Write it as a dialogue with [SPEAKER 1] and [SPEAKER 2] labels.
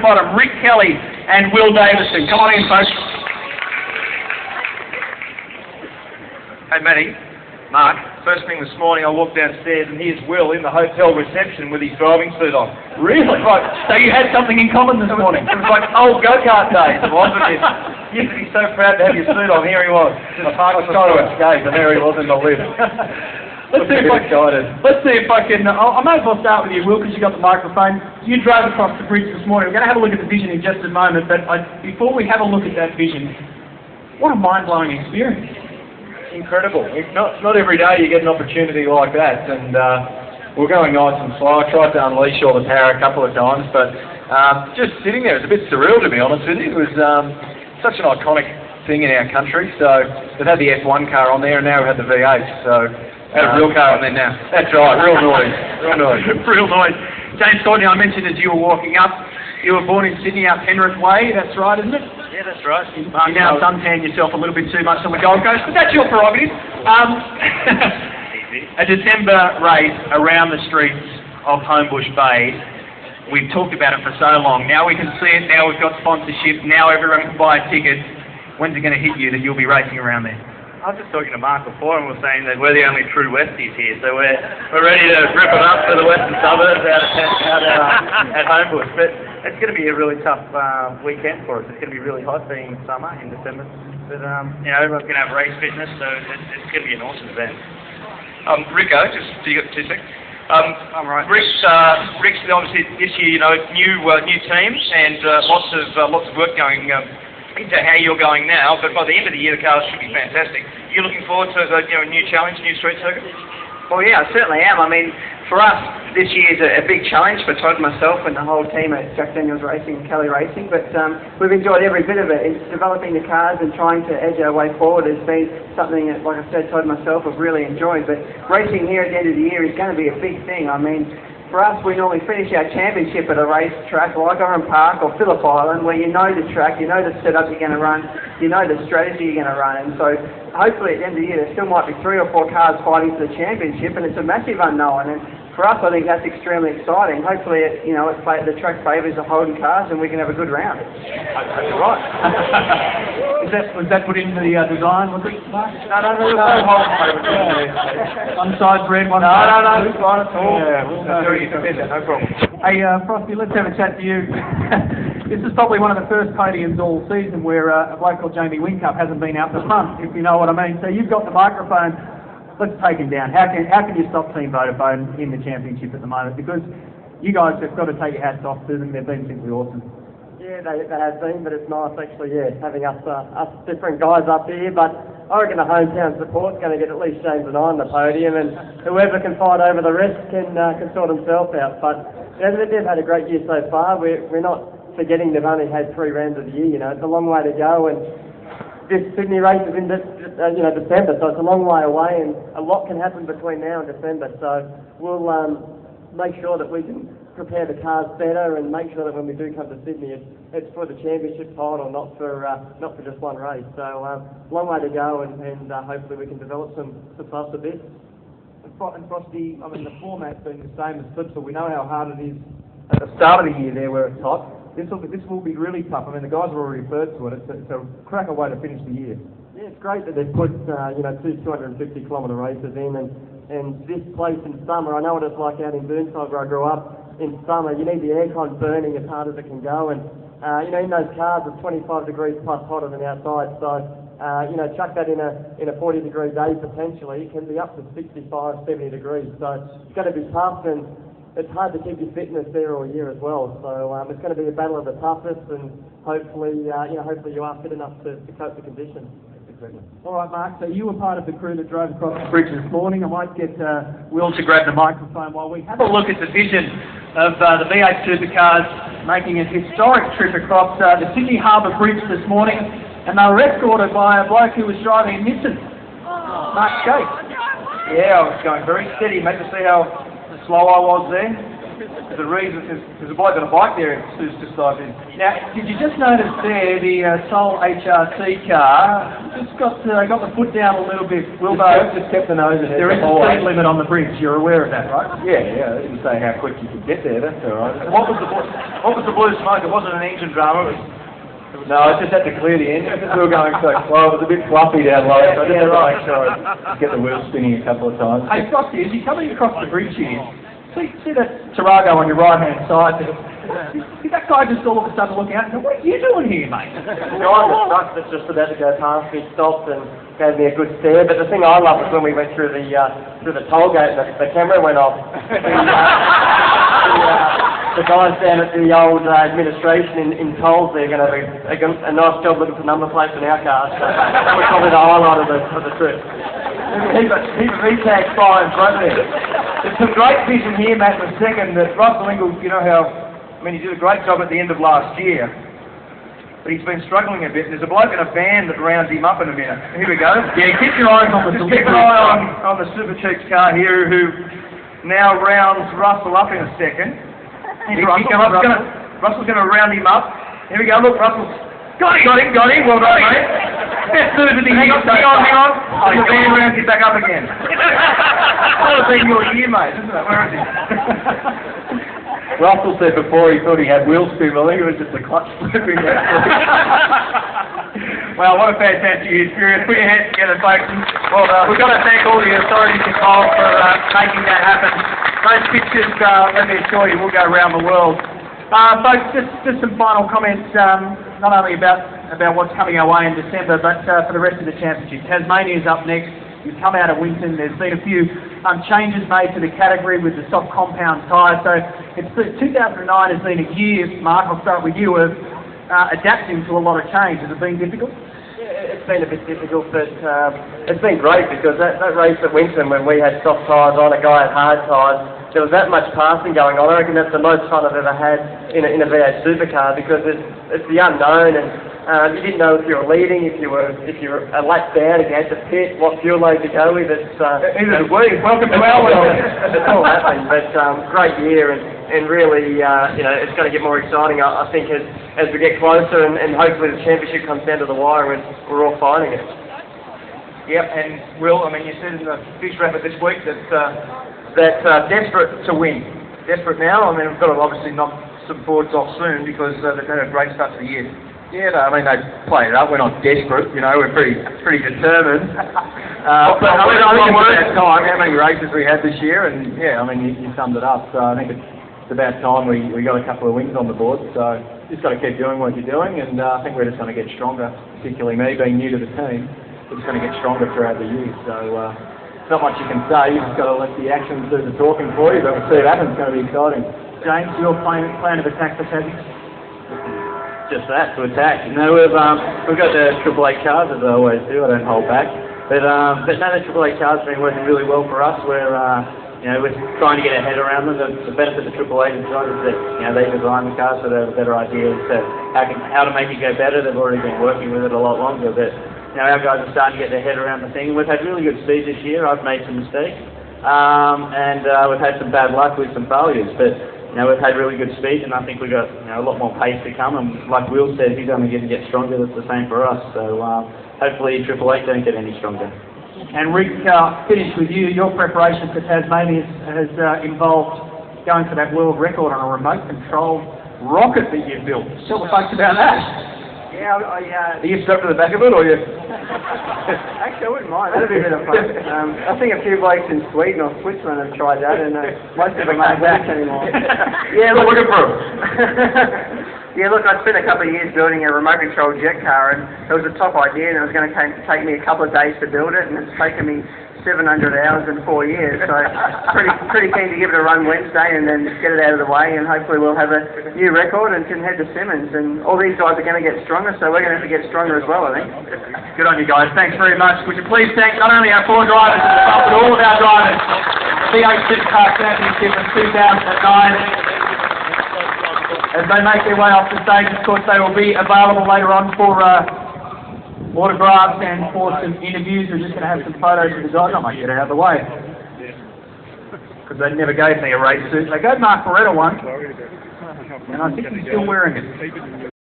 [SPEAKER 1] Bottom, Rick Kelly and Will Davison. Come on in, folks. Hey, Matty, Mark, first thing this morning I walked downstairs and here's Will in the hotel reception with his driving suit on.
[SPEAKER 2] Really?
[SPEAKER 1] Right.
[SPEAKER 2] So you had something in common this morning?
[SPEAKER 1] It was like old go-kart days, wasn't it? You used to be so proud to have your suit on. Here he was. I was trying to escape and there he was in the lift.
[SPEAKER 2] Let's see if I can. I might as well start with you, Will, because you got the microphone. You drove across the bridge this morning. We're going to have a look at the vision in just a moment, but before we have a look at that vision, what a mind-blowing experience.
[SPEAKER 3] Incredible. It's not every day you get an opportunity like that, and we're going nice and slow. I tried to unleash all the power a couple of times, but just sitting there, it was a bit surreal, to be honest with you. It was such an iconic thing in our country. So they've had the F1 car on there, and now we've had the V8. So had a real car on there now. That's right, real noise. Real noise.
[SPEAKER 1] Real noise. James Courtney, I mentioned as you were walking up, you were born in Sydney out Penrith Way, that's right, isn't it?
[SPEAKER 3] Yeah, that's right.
[SPEAKER 1] You now suntan yourself a little bit too much on the Gold Coast, but that's your prerogative. A December race around the streets of Homebush Bay. We've talked about it for so long. Now we can see it, now we've got sponsorship, now everyone can buy a ticket. When's it going to hit you that you'll be racing around there?
[SPEAKER 4] I was just talking to Mark before and we were saying that we're the only true Westies here, so we're ready to rip it up for the western suburbs at Homebush. But it's going to be a really tough weekend for us. It's going to be really hot being summer in December. But everyone's going to have race fitness, so it's going to be an awesome event.
[SPEAKER 1] Rico, do you got 2 seconds?
[SPEAKER 4] I'm right.
[SPEAKER 1] Rick's obviously this year, new teams and lots of work going into how you're going now, but by the end of the year the cars should be fantastic. You're looking forward to a new challenge, new street circuit?
[SPEAKER 5] Well, yeah, I certainly am. I mean, for us, this year is a big challenge for Todd, myself, and the whole team at Jack Daniels Racing and Kelly Racing, but we've enjoyed every bit of it. It's developing the cars and trying to edge our way forward has been something that, like I said, Todd and myself have really enjoyed, but racing here at the end of the year is going to be a big thing. I mean, for us, we normally finish our championship at a racetrack like Oran Park or Phillip Island, where you know the track, you know the setup you're going to run, you know the strategy you're going to run, and so hopefully at the end of the year there still might be 3 or 4 cars fighting for the championship, and it's a massive unknown. And for us, I think that's extremely exciting. Hopefully, the track favours the Holden cars, and we can have a good round.
[SPEAKER 1] That's right.
[SPEAKER 2] Was that put into the design? Was it, Mark?
[SPEAKER 5] No.
[SPEAKER 2] One side's red, one
[SPEAKER 5] No,
[SPEAKER 2] side's
[SPEAKER 5] it's fine at all.
[SPEAKER 2] Yeah,
[SPEAKER 1] No problem.
[SPEAKER 2] Hey, Frosty, let's have a chat to you. This is probably one of the first podiums all season where a bloke called Jamie Whincup hasn't been out the front, if you know what I mean. So you've got the microphone. Let's take him down. How can you stop Team Vodafone in the championship at the moment? Because you guys have got to take your hats off to them. They've been simply awesome.
[SPEAKER 6] Yeah, they have been, but it's nice actually, having us different guys up here. But I reckon the hometown support's going to get at least James and I on the podium, and whoever can fight over the rest can sort themselves out. But they've had a great year so far. We're not forgetting they've only had 3 rounds of the year. It's a long way to go, and this Sydney race is in December, so it's a long way away, and a lot can happen between now and December. So we'll make sure that we can prepare the cars better and make sure that when we do come to Sydney, it's for the championship title, not for just one race. So long way to go, and hopefully we can develop some faster bits.
[SPEAKER 2] And Frosty, I mean, the format's been the same as Clipsal. We know how hard it is at the start of the year there where it's hot. This will be really tough. I mean, the guys have already referred to it. It's a cracker way to finish the year.
[SPEAKER 6] Yeah, it's great that they've put 2 250-kilometre races in, and this place in summer. I know what it's like out in Burnside where I grew up. In summer, you need the aircon burning as hard as it can go, and in those cars it's 25 degrees plus hotter than outside. So chuck that in a 40-degree day potentially, it can be up to 65, 70 degrees. So it's going to be tough, and it's hard to keep your fitness there all year as well. So it's going to be a battle of the toughest, and hopefully you are fit enough to cope the conditions.
[SPEAKER 2] All right, Mark, so you were part of the crew that drove across the bridge this morning. I might get Will to grab the microphone while we have a look at the vision of the V8 Supercars making a historic trip across the Sydney Harbour Bridge this morning, and they were escorted by a bloke who was driving a Nissan, Mark Skate.
[SPEAKER 1] Yeah, I was going very steady, mate, to see how slow I was there.
[SPEAKER 3] there's a reason, there's a bloke on a bike there who's just dived in.
[SPEAKER 2] Now, did you just notice there the Sol HRT car just got the foot down a little bit? Wilbo,
[SPEAKER 3] Just kept the nose ahead.
[SPEAKER 2] there is a speed limit on the bridge. You're aware of that, right?
[SPEAKER 3] Yeah, I didn't say how quick you could get there, that's alright. What was the blue smoke? It wasn't an engine drama, no, I just had to clear the engine because we were going so slow. It was a bit fluffy down low, so I just had to make sure I get the wheels spinning a couple of times.
[SPEAKER 2] Hey, Frosty, as you're coming across the bridge here, see that Tarago on your right-hand side there? Did that guy just all of a sudden look out and go, what are you doing here, mate?
[SPEAKER 6] The guy in the truck that's just about to go past me stopped and gave me a good stare. But the thing I loved was when we went through the toll gate, the camera went off. The guys down at the old administration in tolls, they're going to have a nice job looking for number plates in our cars. So that was probably the highlight of the trip.
[SPEAKER 3] Heap of VTAG fines right there. There's some great vision here, Matt, in a second, that Russell Ingles, you know how, I mean, he did a great job at the end of last year, but he's been struggling a bit. There's a bloke in a van that rounds him up in a minute. Here we go.
[SPEAKER 2] Yeah, keep your eyes on the
[SPEAKER 3] Just keep an eye on the Super Cheeks car here, who now rounds Russell up in a second. Russell's going to round him up. Here we go, look, Russell's got him, well done, mate. Best move of the year, hang on. Oh, the van rounds you back up again. That would have been your year, mate, isn't it? Where is he? Russell said before he thought he had wheel spin, I think it was just a clutch flipping. Well, what a fantastic experience. Put your hands together, folks. Well, we've got to thank all the authorities involved for making that happen. Those pictures, let me assure you, will go around the world. Folks, just some final comments, not only about what's coming our way in December, but for the rest of the championship. Tasmania's up next. You've come out of Winton. There's been a few changes made to the category with the soft compound tyre. So 2009 has been a year, Mark, I'll start with you, of adapting to a lot of change. Has it been difficult?
[SPEAKER 6] Yeah, it's been a bit difficult, but it's been great because that race at Winton, when we had soft tyres on, a guy had hard tyres, there was that much passing going on. I reckon that's the most fun I've ever had in a V8 Supercar because it's the unknown, and you didn't know if you were leading, if you were a lap down, if you had to pit, what fuel load to go with.
[SPEAKER 3] Welcome to our world.
[SPEAKER 6] It's all happening, but great year, and really, it's going to get more exciting, I think, as we get closer, and hopefully the championship comes down to the wire and we're all fighting it.
[SPEAKER 3] Yep, and Will, I mean, you said in the fixed rapid this week that desperate to win. Desperate now. I mean, we've got to obviously knock some forwards off soon because they've had a great start to the year. Yeah, no, I mean, they played it up. We're not desperate, we're pretty determined. But I think it's about time how many races we had this year, and yeah, I mean, you summed it up. So I think it's about time we got a couple of wins on the board. So just got to keep doing what you're doing, and I think we're just going to get stronger, particularly me being new to the team. We're just going to get stronger throughout the year. So not much you can say. You've just got to let the actions do the talking for you. But we'll see what happens. It's going to be exciting.
[SPEAKER 2] James, your plan of attack for Tassie?
[SPEAKER 7] Just that, to attack. We've got the Triple 8 cars, as I always do. I don't hold back. But no, the Triple 8 cars have been working really well for us. We're trying to get our head around them. The benefit of the Triple 8 is that they design the cars so they have a better idea as to how to make it go better. They've already been working with it a lot longer, but our guys are starting to get their head around the thing. We've had really good speed this year. I've made some mistakes, and we've had some bad luck with some failures, but we've had really good speed, and I think we've got a lot more pace to come. And like Will said, he's only going to get stronger. That's the same for us. So hopefully Triple 8 don't get any stronger.
[SPEAKER 2] And Rick, finish with you. Your preparation for Tasmania has involved going for that world record on a remote-controlled rocket that you've built. Tell the folks about that.
[SPEAKER 5] Yeah,
[SPEAKER 3] Are you strapped to the back of it, or you?
[SPEAKER 5] actually, I wouldn't mind. That'd be a bit of fun. I think a few blokes in Sweden or Switzerland have tried that, and most of them ain't back anymore. Yeah,
[SPEAKER 3] look, looking for them.
[SPEAKER 5] Yeah, look, I spent a couple of years building a remote-controlled jet car, and it was a top idea, and it was going to take me a couple of days to build it, and it's taken me 700 hours in 4 years, so pretty keen to give it a run Wednesday and then get it out of the way, and hopefully we'll have a new record and can head to Simmons, and all these guys are going to get stronger, so we're going to have to get stronger as well, I think.
[SPEAKER 2] Good on you guys, thanks very much. Would you please thank not only our 4 drivers in the front, but all of our drivers. V8 Supercars Championship in 2009. As they make their way off the stage, of course they will be available later on for autographs and for some interviews. We're just going to have some photos of the guys. I might get out of the way. because they never gave me a race suit. They gave Mark Beretta one, and I think he's still wearing it.